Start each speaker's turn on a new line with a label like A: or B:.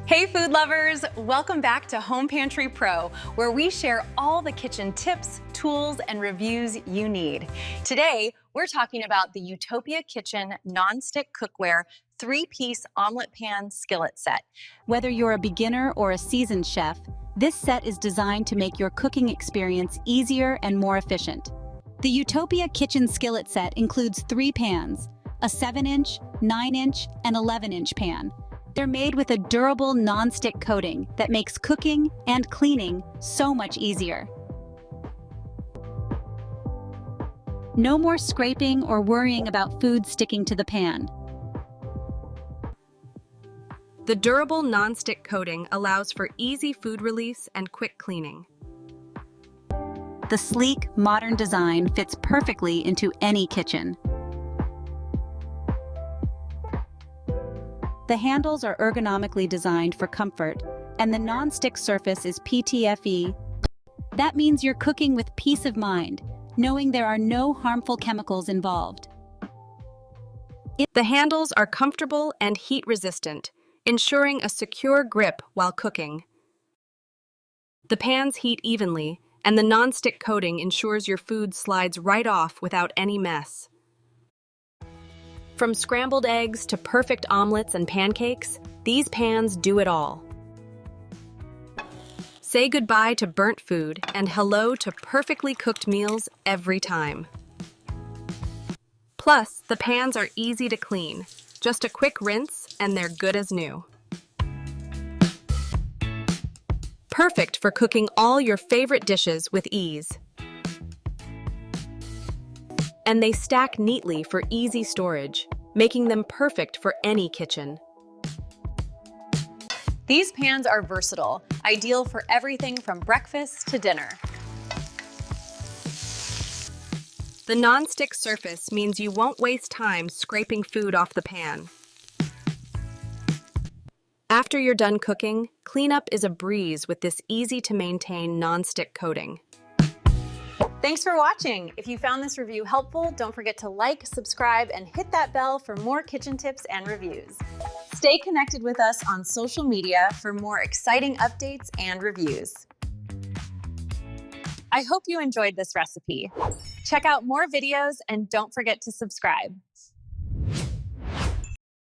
A: Hey food lovers, welcome back to Homepantrypro, where we share all the kitchen tips, tools, and reviews you need. Today, we're talking about the Utopia Kitchen Nonstick Cookware 3-piece omelet pan skillet set.
B: Whether you're a beginner or a seasoned chef, this set is designed to make your cooking experience easier and more efficient. The Utopia Kitchen skillet set includes 3 pans, a 7-inch, 9-inch, and 11-inch pan. They're made with a durable non-stick coating that makes cooking and cleaning so much easier. No more scraping or worrying about food sticking to the pan.
C: The durable non-stick coating allows for easy food release and quick cleaning.
B: The sleek, modern design fits perfectly into any kitchen. The handles are ergonomically designed for comfort, and the non-stick surface is PTFE. That means you're cooking with peace of mind, knowing there are no harmful chemicals involved.
C: The handles are comfortable and heat-resistant, ensuring a secure grip while cooking. The pans heat evenly, and the non-stick coating ensures your food slides right off without any mess. From scrambled eggs to perfect omelets and pancakes, these pans do it all. Say goodbye to burnt food and hello to perfectly cooked meals every time. Plus, the pans are easy to clean. Just a quick rinse and they're good as new. Perfect for cooking all your favorite dishes with ease. And they stack neatly for easy storage, making them perfect for any kitchen.
A: These pans are versatile, ideal for everything from breakfast to dinner.
C: The non-stick surface means you won't waste time scraping food off the pan. After you're done cooking, cleanup is a breeze with this easy-to-maintain non-stick coating.
A: Thanks for watching. If you found this review helpful, don't forget to like, subscribe, and hit that bell for more kitchen tips and reviews. Stay connected with us on social media for more exciting updates and reviews. I hope you enjoyed this recipe. Check out more videos and don't forget to subscribe.